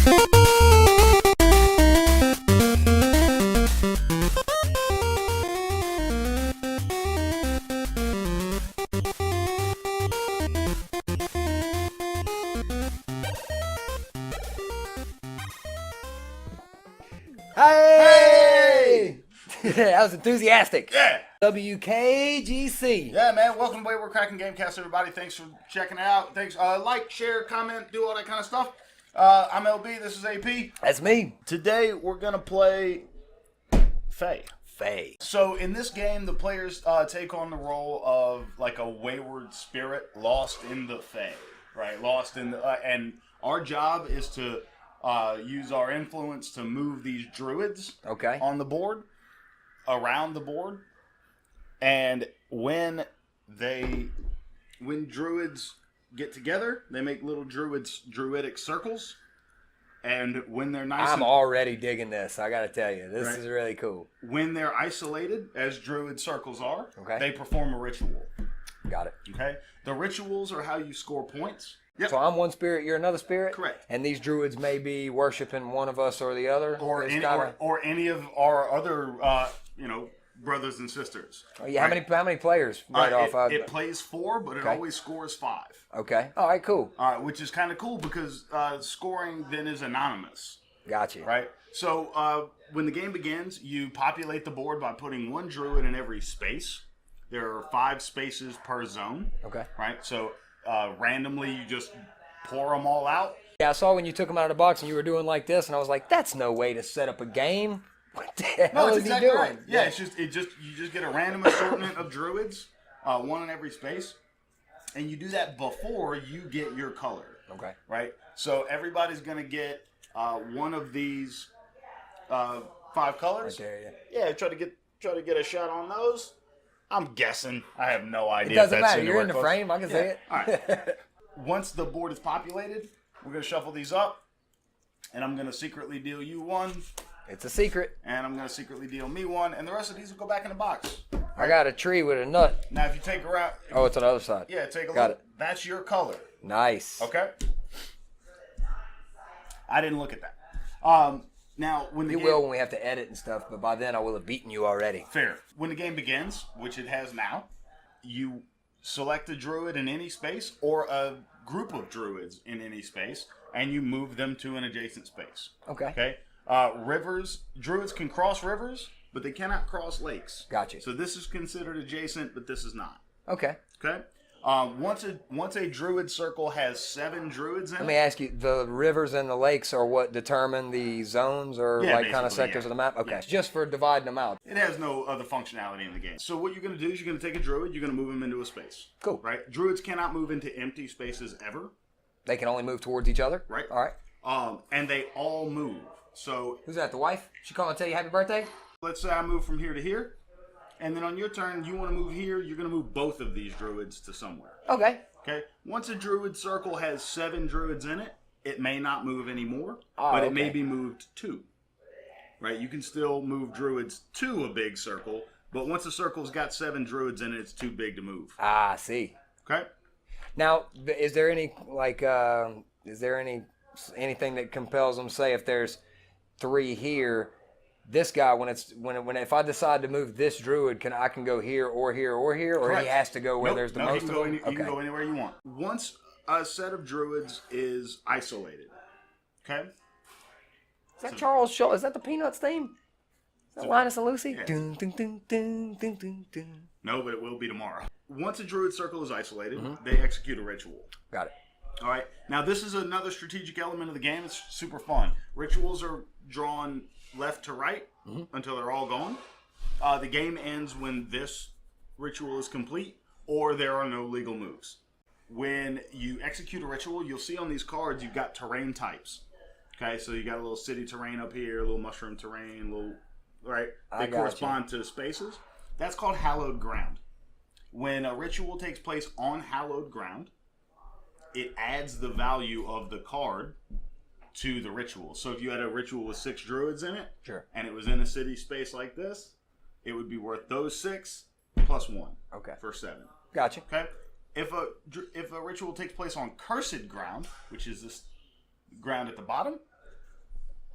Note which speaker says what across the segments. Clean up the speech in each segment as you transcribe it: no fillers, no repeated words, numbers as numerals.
Speaker 1: Hey!
Speaker 2: That was enthusiastic.
Speaker 1: Yeah.
Speaker 2: WKGC.
Speaker 1: Yeah, man. Welcome to Wayward, Kraken Gamecast, everybody. Thanks for checking it out. Thanks. Like, share, comment, do all that kind of stuff. I'm LB. This is AP.
Speaker 2: That's me.
Speaker 1: Today, we're going to play Fae.
Speaker 2: Fae.
Speaker 1: So, in this game, the players take on the role of like a wayward spirit lost in the Fae, right? Lost in the... and our job is to use our influence to move these druids on the board, around the board. And when druids get together, they make little druidic circles. And when they're nice,
Speaker 2: I'm already digging this. I got to tell you, this is really cool.
Speaker 1: When they're isolated, as druid circles are,
Speaker 2: Okay.
Speaker 1: they perform a ritual.
Speaker 2: Got it.
Speaker 1: Okay, the rituals are how you score points. Yep.
Speaker 2: So I'm one spirit, you're another spirit?
Speaker 1: Correct.
Speaker 2: And these druids may be worshiping one of us or the other?
Speaker 1: Or any of our other, brothers and sisters.
Speaker 2: Oh, yeah. How many players?
Speaker 1: It plays 4, but it always scores 5.
Speaker 2: Okay. All right, cool.
Speaker 1: Which is kind of cool because scoring then is anonymous.
Speaker 2: Gotcha.
Speaker 1: Right? So when the game begins, you populate the board by putting 1 druid in every space. There are 5 spaces per zone.
Speaker 2: Okay.
Speaker 1: Right? So randomly you just pour them all out.
Speaker 2: Yeah, I saw when you took them out of the box and you were doing like this, and I was like, that's no way to set up a game. What the hell is he doing?
Speaker 1: Right. Yeah, you just get a random assortment of druids, 1 in every space, and you do that before you get your color.
Speaker 2: Okay.
Speaker 1: Right. So everybody's gonna get 1 of these 5 colors.
Speaker 2: Right there, yeah.
Speaker 1: Yeah. Try to get a shot on those. I'm guessing. I have no idea.
Speaker 2: It doesn't matter. You're in the frame. I can say it.
Speaker 1: All right. Once the board is populated, we're gonna shuffle these up, and I'm gonna secretly deal you 1.
Speaker 2: It's a secret.
Speaker 1: And I'm going to secretly deal me 1, and the rest of these will go back in the box. Right?
Speaker 2: I got a tree with a nut.
Speaker 1: Now, if you take her out...
Speaker 2: Oh, it's on the other side.
Speaker 1: Yeah, take a
Speaker 2: got
Speaker 1: look.
Speaker 2: It.
Speaker 1: That's your color.
Speaker 2: Nice.
Speaker 1: Okay? I didn't look at that. Now, when the
Speaker 2: game... You will when we have to edit and stuff, but by then I will have beaten you already.
Speaker 1: Fair. When the game begins, which it has now, you select a druid in any space or a group of druids in any space, and you move them to an adjacent space.
Speaker 2: Okay.
Speaker 1: Okay? Druids can cross rivers, but they cannot cross lakes.
Speaker 2: Gotcha.
Speaker 1: So this is considered adjacent, but this is not.
Speaker 2: Okay.
Speaker 1: Okay. Once a druid circle has 7 druids in it.
Speaker 2: Let me ask you: the rivers and the lakes are what determine the zones or kind of sectors of the map. Okay. Yeah. Just for dividing them out.
Speaker 1: It has no other functionality in the game. So what you're going to do is you're going to take a druid, you're going to move him into a space.
Speaker 2: Cool.
Speaker 1: Right. Druids cannot move into empty spaces ever.
Speaker 2: They can only move towards each other.
Speaker 1: Right.
Speaker 2: All right.
Speaker 1: And they all move. So
Speaker 2: who's that? The wife? She calling to tell you happy birthday?
Speaker 1: Let's say I move from here to here, and then on your turn, you want to move here. You're going to move both of these druids to somewhere.
Speaker 2: Okay.
Speaker 1: Okay. Once a druid circle has 7 druids in it, it may not move anymore, but it may be moved 2. Right. You can still move druids to a big circle, but once a circle's got 7 druids in it, it's too big to move.
Speaker 2: Ah, I see.
Speaker 1: Okay.
Speaker 2: Now, is there any anything that compels them? Say if there's 3 here, this guy if I decide to move this druid, I can go here or here or here, or
Speaker 1: Correct.
Speaker 2: he has to go where there's the most of them?
Speaker 1: You can go anywhere you want. Once a set of druids is isolated, okay?
Speaker 2: Is that Charles Shaw? Is that the Peanuts theme? Is that Linus and Lucy?
Speaker 1: Yeah.
Speaker 2: Dun, dun, dun, dun, dun, dun, dun.
Speaker 1: No, but it will be tomorrow. Once a druid circle is isolated, they execute a ritual.
Speaker 2: Got it.
Speaker 1: All right. Now, this is another strategic element of the game. It's super fun. Rituals are drawn left to right until they're all gone. The game ends when this ritual is complete or there are no legal moves. When you execute a ritual, you'll see on these cards you've got terrain types. Okay, so you got a little city terrain up here, a little mushroom terrain, they correspond to spaces. That's called hallowed ground. When a ritual takes place on hallowed ground, it adds the value of the card to the ritual. So if you had a ritual with 6 druids in it,
Speaker 2: sure, and
Speaker 1: it was in a city space like this, it would be worth those 6 plus 1.
Speaker 2: Okay.
Speaker 1: For 7.
Speaker 2: Gotcha.
Speaker 1: Okay. If a ritual takes place on cursed ground, which is this ground at the bottom,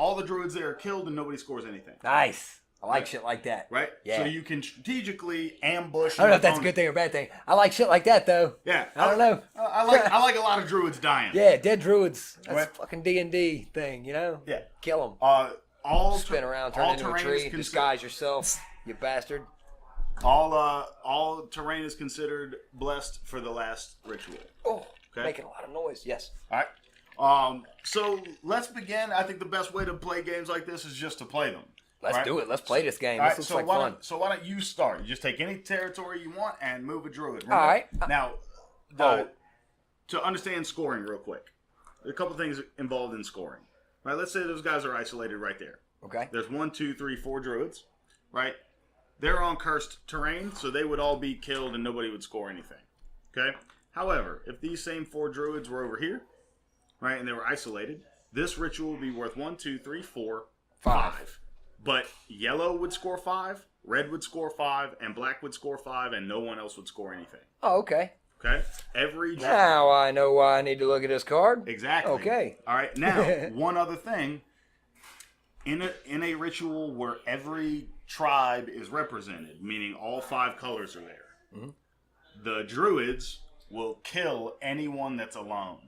Speaker 1: all the druids there are killed and nobody scores anything.
Speaker 2: Nice. I like shit like that.
Speaker 1: Right?
Speaker 2: Yeah.
Speaker 1: So you can strategically ambush.
Speaker 2: I don't know if that's a good thing or a bad thing. I like shit like that, though.
Speaker 1: Yeah.
Speaker 2: I don't know.
Speaker 1: I like a lot of druids dying.
Speaker 2: Yeah, dead druids. That's
Speaker 1: Right.
Speaker 2: a fucking D&D thing, you know?
Speaker 1: Yeah.
Speaker 2: Kill them.
Speaker 1: All
Speaker 2: Spin around, turn into a
Speaker 1: terrain
Speaker 2: tree,
Speaker 1: is
Speaker 2: disguise yourself, you bastard.
Speaker 1: all terrain is considered blessed for the last ritual.
Speaker 2: Oh,
Speaker 1: Okay.
Speaker 2: making a lot of noise. Yes.
Speaker 1: All right. So let's begin. I think the best way to play games like this is just to play them.
Speaker 2: Let's
Speaker 1: right?
Speaker 2: do it. Let's play this game.
Speaker 1: All
Speaker 2: This
Speaker 1: right,
Speaker 2: looks
Speaker 1: so
Speaker 2: like
Speaker 1: why
Speaker 2: fun.
Speaker 1: Don't, so why don't you start? You just take any territory you want and move a druid.
Speaker 2: All right.
Speaker 1: Now, to understand scoring real quick, there are a couple things involved in scoring. Right. Let's say those guys are isolated right there.
Speaker 2: Okay.
Speaker 1: There's 1, 2, 3, 4 druids. Right. They're on cursed terrain, so they would all be killed and nobody would score anything. Okay. However, if these same 4 druids were over here, right, and they were isolated, this ritual would be worth 1, 2, 3, 4, 5. But yellow would score 5, red would score 5, and black would score 5, and no one else would score anything.
Speaker 2: Oh, okay.
Speaker 1: Okay? Every
Speaker 2: Now I know why I need to look at this card.
Speaker 1: Exactly.
Speaker 2: Okay.
Speaker 1: All right. Now, one other thing. In a ritual where every tribe is represented, meaning all 5 colors are there, the druids will kill anyone that's alone.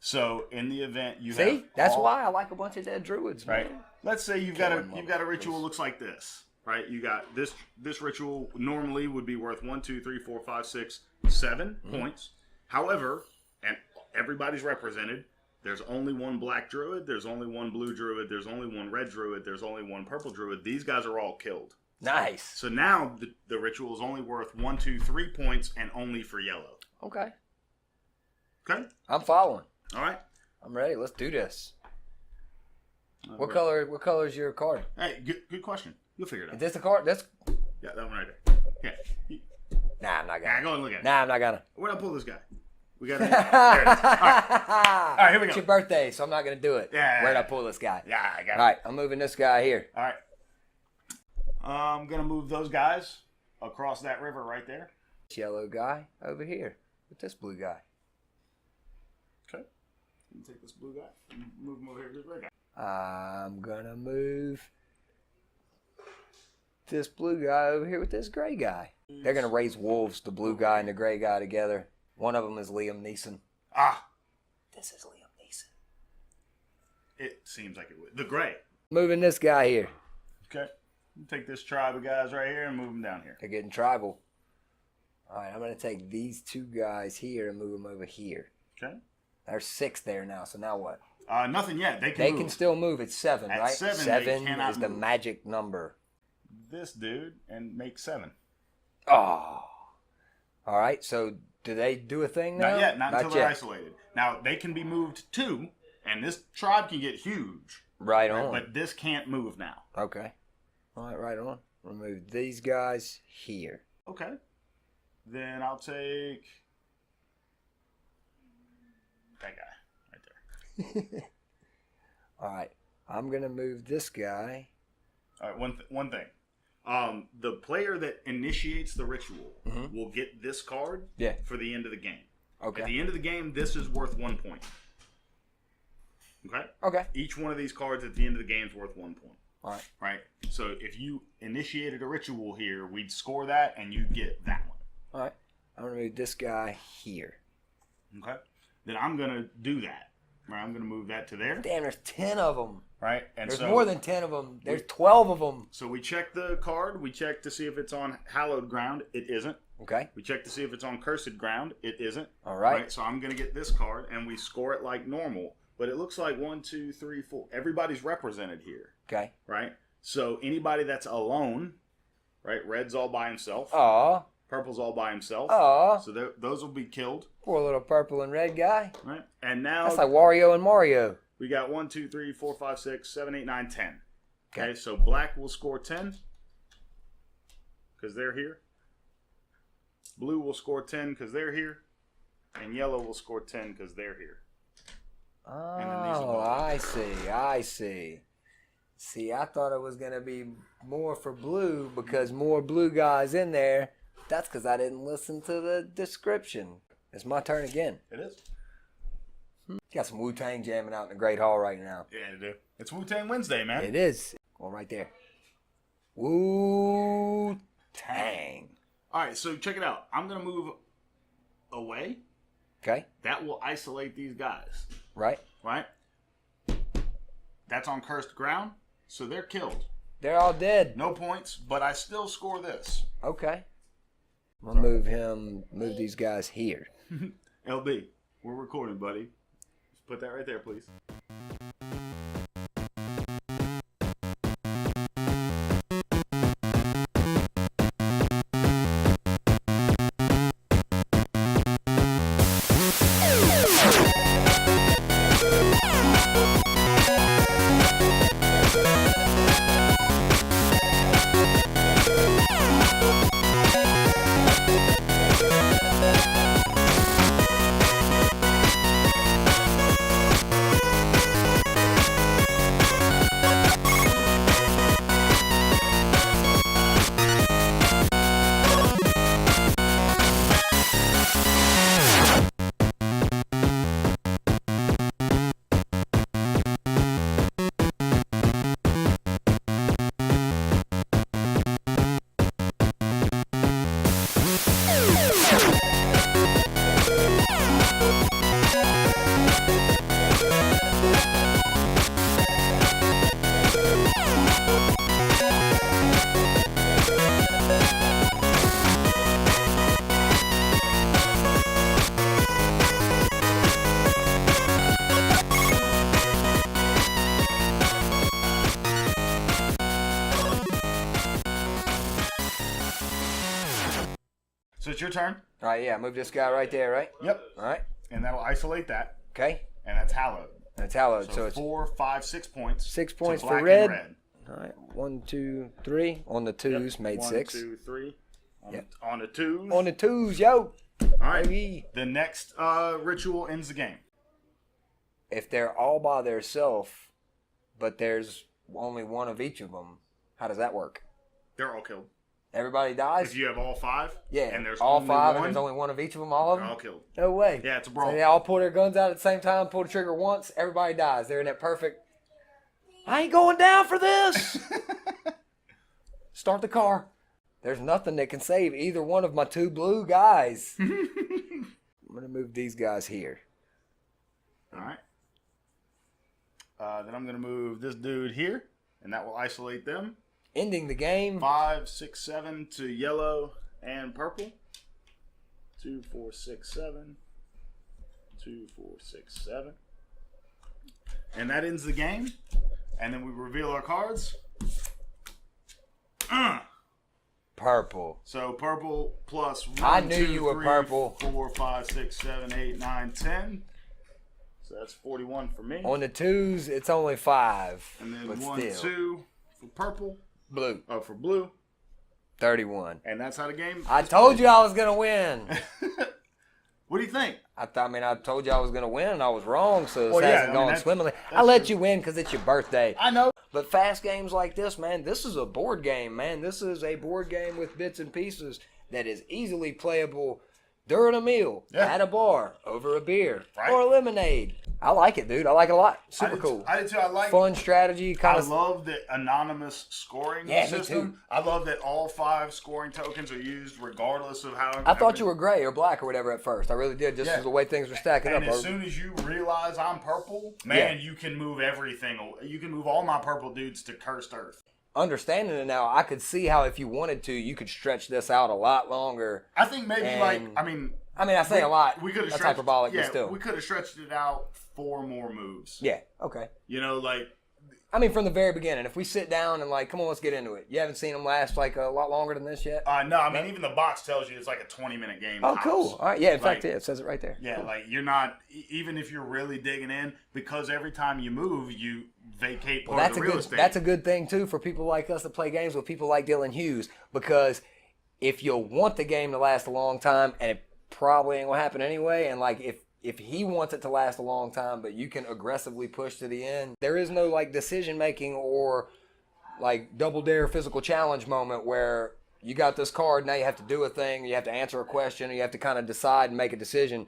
Speaker 1: So in the event you have
Speaker 2: that's why I like a bunch of dead druids, man.
Speaker 1: right. Let's say you've got a ritual looks like this, right? You got this ritual normally would be worth 1, 2, 3, 4, 5, 6, 7 points. However, and everybody's represented. There's only one black druid. There's only one blue druid. There's only one red druid. There's only one purple druid. These guys are all killed.
Speaker 2: Nice.
Speaker 1: So now the ritual is only worth 1, 2, 3 points, and only for yellow.
Speaker 2: Okay.
Speaker 1: Okay.
Speaker 2: I'm following.
Speaker 1: All right.
Speaker 2: I'm ready. Let's do this. What color is your card?
Speaker 1: Hey, good question. You'll figure it out.
Speaker 2: Is this the card? That's
Speaker 1: Yeah, that one right there. Yeah.
Speaker 2: Nah, I'm not gonna.
Speaker 1: Yeah, go and look at it.
Speaker 2: Nah, I'm not gonna.
Speaker 1: Where'd I pull this guy? We got it. There it is. All right, here we go.
Speaker 2: It's your birthday, so I'm not gonna do it.
Speaker 1: Yeah.
Speaker 2: Where'd I pull this guy?
Speaker 1: Yeah, I got it.
Speaker 2: All right, I'm moving this guy here.
Speaker 1: All right. I'm going to move those guys across that river right there.
Speaker 2: This yellow guy over here with this blue guy.
Speaker 1: Okay. You take this blue guy and move him over here to this red guy.
Speaker 2: I'm gonna move this blue guy over here with this gray guy. They're gonna raise wolves, the blue guy and the gray guy together. One of them is Liam Neeson.
Speaker 1: Ah.
Speaker 2: This is Liam Neeson.
Speaker 1: It seems like it would. The gray.
Speaker 2: Moving this guy here.
Speaker 1: Okay. You take this tribe of guys right here and move them down here.
Speaker 2: They're getting tribal. All right, I'm gonna take these 2 guys here and move them over here.
Speaker 1: Okay.
Speaker 2: There's 6 there now. So now what?
Speaker 1: Nothing yet. They
Speaker 2: They
Speaker 1: move.
Speaker 2: can still move. It's 7,
Speaker 1: At
Speaker 2: right?
Speaker 1: 7, they cannot
Speaker 2: is the
Speaker 1: move.
Speaker 2: magic number.
Speaker 1: This dude and make 7.
Speaker 2: Oh. All right. So do they do a thing now?
Speaker 1: Not yet. Not until they're
Speaker 2: yet.
Speaker 1: isolated. Now, they can be moved too, and this tribe can get huge.
Speaker 2: Right on.
Speaker 1: But this can't move now.
Speaker 2: Okay. All right, right on. Remove these guys here.
Speaker 1: Okay. Then I'll take that guy right there.
Speaker 2: All right. I'm going to move this guy.
Speaker 1: All right, one thing. The player that initiates the ritual will get this card for the end of the game.
Speaker 2: Okay.
Speaker 1: At the end of the game, this is worth 1 point. Okay?
Speaker 2: Okay.
Speaker 1: Each one of these cards at the end of the game is worth 1 point.
Speaker 2: All right.
Speaker 1: Right? So if you initiated a ritual here, we'd score that and you get that one.
Speaker 2: All right. I'm going to move this guy here.
Speaker 1: Okay? Then I'm going to do that. Right? I'm going to move that to there.
Speaker 2: Damn, there's 10 of them.
Speaker 1: Right? And
Speaker 2: There's
Speaker 1: so,
Speaker 2: more than 10 of them. There's 12 of them.
Speaker 1: So we check the card. We check to see if it's on hallowed ground. It isn't.
Speaker 2: Okay.
Speaker 1: We check to see if it's on cursed ground. It isn't.
Speaker 2: All right.
Speaker 1: So I'm going to get this card, and we score it like normal. But it looks like 1, 2, 3, 4. Everybody's represented here.
Speaker 2: Okay.
Speaker 1: Right? So anybody that's alone, right? Red's all by himself.
Speaker 2: Aw.
Speaker 1: Purple's all by himself.
Speaker 2: Aw.
Speaker 1: So those will be killed.
Speaker 2: Poor little purple and red guy.
Speaker 1: Right? And now
Speaker 2: That's like Wario and Mario.
Speaker 1: we got 1, 2, 3, 4, 5, 6, 7, 8, 9, 10.
Speaker 2: Okay.
Speaker 1: Okay, so black will score 10 because they're here. Blue will score 10 because they're here. And yellow will score 10 because they're here.
Speaker 2: Oh, I see. See, I thought it was going to be more for blue because more blue guys in there. That's because I didn't listen to the description. It's my turn again.
Speaker 1: It is.
Speaker 2: Got some Wu-Tang jamming out in the Great Hall right now.
Speaker 1: Yeah, they do. It's Wu-Tang Wednesday, man.
Speaker 2: It is. Going right there. Wu-Tang.
Speaker 1: All right, so check it out. I'm going to move away.
Speaker 2: Okay.
Speaker 1: That will isolate these guys.
Speaker 2: Right.
Speaker 1: Right? That's on cursed ground, so they're killed.
Speaker 2: They're all dead.
Speaker 1: No points, but I still score this.
Speaker 2: Okay. I'm going to move these guys here.
Speaker 1: LB, we're recording, buddy. Just put that right there, please. So it's your turn.
Speaker 2: All right, yeah. Move this guy right there, right?
Speaker 1: Yep.
Speaker 2: All right.
Speaker 1: And that'll isolate that.
Speaker 2: Okay.
Speaker 1: And that's hallowed.
Speaker 2: That's hallowed.
Speaker 1: So
Speaker 2: it's
Speaker 1: 4, 5, 6 points.
Speaker 2: 6
Speaker 1: to
Speaker 2: points for
Speaker 1: black and
Speaker 2: red. All right. 1, 2, 3. On the twos,
Speaker 1: Yep.
Speaker 2: made
Speaker 1: 1,
Speaker 2: 6.
Speaker 1: 2, 3.
Speaker 2: Yep.
Speaker 1: On the twos.
Speaker 2: On the twos, yo.
Speaker 1: All right.
Speaker 2: Baby.
Speaker 1: The next ritual ends the game.
Speaker 2: If they're all by themselves, but there's only one of each of them, how does that work?
Speaker 1: They're all killed.
Speaker 2: Everybody dies?
Speaker 1: If you have all 5,
Speaker 2: Yeah.
Speaker 1: and there's
Speaker 2: all
Speaker 1: only
Speaker 2: 5,
Speaker 1: one,
Speaker 2: and there's only one of each of them, all of
Speaker 1: they're
Speaker 2: them?
Speaker 1: all killed.
Speaker 2: No way.
Speaker 1: Yeah, it's a brawl.
Speaker 2: So they all pull their guns out at the same time, pull the trigger once, everybody dies. They're in that perfect, I ain't going down for this. Start the car. There's nothing that can save either one of my 2 blue guys. I'm going to move these guys here.
Speaker 1: All right. Then I'm going to move this dude here, and that will isolate them.
Speaker 2: Ending the game.
Speaker 1: 5, 6, 7 to yellow and purple. 2, 4, 6, 7. 2, 4, 6, 7. And that ends the game. And then we reveal our cards.
Speaker 2: Purple.
Speaker 1: So purple plus 1,
Speaker 2: I knew
Speaker 1: 2,
Speaker 2: you were
Speaker 1: 3,
Speaker 2: purple.
Speaker 1: 4, 5, 6, 7, 8, 9, 10. So that's 41 for me.
Speaker 2: On the twos, it's only 5.
Speaker 1: And then
Speaker 2: but
Speaker 1: 1,
Speaker 2: still.
Speaker 1: 2 for purple.
Speaker 2: Blue.
Speaker 1: Oh, for blue.
Speaker 2: 31.
Speaker 1: And that's how the game
Speaker 2: I told you I was going to win.
Speaker 1: What do you think?
Speaker 2: I told you I was going to win, and I was wrong, so this
Speaker 1: Well, yeah,
Speaker 2: hasn't
Speaker 1: I mean,
Speaker 2: gone
Speaker 1: that's
Speaker 2: swimmingly. I
Speaker 1: true.
Speaker 2: let you win because it's your birthday.
Speaker 1: I know.
Speaker 2: But fast games like this, man, this is a board game, man. This is a board game with bits and pieces that is easily playable during a meal, at a bar, over a beer,
Speaker 1: Right.
Speaker 2: or a lemonade. I like it, dude. I like it a lot. Super cool.
Speaker 1: I did too. I like.
Speaker 2: Fun strategy, kind
Speaker 1: I
Speaker 2: of.
Speaker 1: love the anonymous scoring
Speaker 2: Yeah, me
Speaker 1: system.
Speaker 2: too.
Speaker 1: I love that all 5 scoring tokens are used regardless of how.
Speaker 2: I thought you were gray or black or whatever at first. I really did, just
Speaker 1: Yeah.
Speaker 2: as the way things were stacking
Speaker 1: And
Speaker 2: up.
Speaker 1: as soon as you realize I'm purple, man,
Speaker 2: Yeah.
Speaker 1: you can move everything. You can move all my purple dudes to cursed earth.
Speaker 2: Understanding it now, I could see how if you wanted to, you could stretch this out a lot longer.
Speaker 1: I think maybe
Speaker 2: And-
Speaker 1: I
Speaker 2: say a lot.
Speaker 1: We could have
Speaker 2: That's
Speaker 1: stretched.
Speaker 2: hyperbolic, but
Speaker 1: Yeah,
Speaker 2: still.
Speaker 1: we could have stretched it out 4 more moves.
Speaker 2: Yeah, okay.
Speaker 1: You know, like.
Speaker 2: I mean, from the very beginning, if we sit down and come on, let's get into it. You haven't seen them last a lot longer than this yet?
Speaker 1: No, I mean, even the box tells you it's like a 20-minute game.
Speaker 2: Oh,
Speaker 1: tops.
Speaker 2: cool. All right, yeah, in
Speaker 1: Like,
Speaker 2: fact, yeah, it says it right there.
Speaker 1: Yeah,
Speaker 2: Cool.
Speaker 1: like you're not, even if you're really digging in, because every time you move, you vacate part of the real estate.
Speaker 2: That's a good thing, too, for people like us that play games with people like Dylan Hughes, because if you want the game to last a long time, and it probably ain't going to happen anyway, and if he wants it to last a long time, but you can aggressively push to the end, there is no decision making or double dare physical challenge moment where you got this card, now you have to do a thing, you have to answer a question, or you have to kind of decide and make a decision.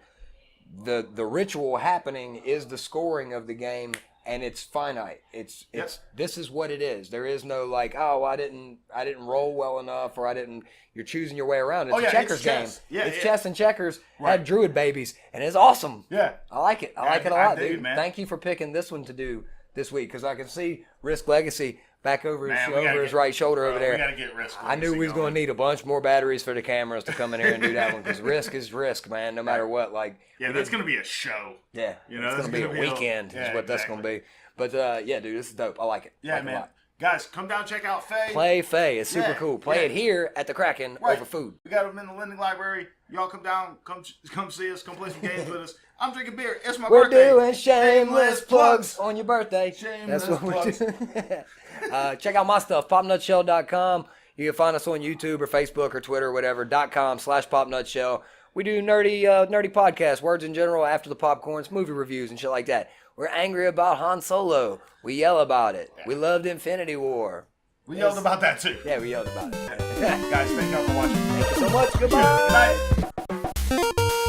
Speaker 2: the ritual happening is the scoring of the game, and it's finite. It's this is what it is. There is no like, oh, I didn't roll well enough, or I didn't. You're choosing your way around. It's a checkers game.
Speaker 1: Yeah,
Speaker 2: it's chess and checkers.
Speaker 1: Right.
Speaker 2: Had druid babies, and it's awesome.
Speaker 1: Yeah,
Speaker 2: I like it. I like it a lot, dude.
Speaker 1: Man.
Speaker 2: Thank you for picking this one to do this week, because I can see Risk Legacy back over his right shoulder over there.
Speaker 1: We gotta get Risk.
Speaker 2: I knew we was going to need a bunch more batteries for the cameras to come in here and do that one, because Risk is Risk, man. No matter what, like
Speaker 1: that's gonna be a show.
Speaker 2: Yeah,
Speaker 1: you know,
Speaker 2: it's gonna be a weekend. Is what that's gonna be. But yeah, dude, this is dope. I like it.
Speaker 1: Yeah, man. Guys, come down, check out Faye.
Speaker 2: Play Faye. It's super cool. Play it here at the Kraken over food.
Speaker 1: We got them in the lending library. Y'all come down, come see us, come play some games with us. I'm drinking beer. It's my birthday.
Speaker 2: We're doing shameless plugs on your birthday.
Speaker 1: Shameless
Speaker 2: That's what
Speaker 1: plugs.
Speaker 2: we're doing. Check out my stuff, popnutshell.com. You can find us on YouTube or Facebook or Twitter or whatever, .com/popnutshell. We do nerdy podcasts, words in general, after the popcorns, movie reviews and shit like that. We're angry about Han Solo. We yell about it. Yeah. We loved Infinity War.
Speaker 1: We yelled about that too.
Speaker 2: Yeah, we yelled about it.
Speaker 1: Guys, thank y'all for watching.
Speaker 2: Thank you so much. Goodbye.
Speaker 1: Good night.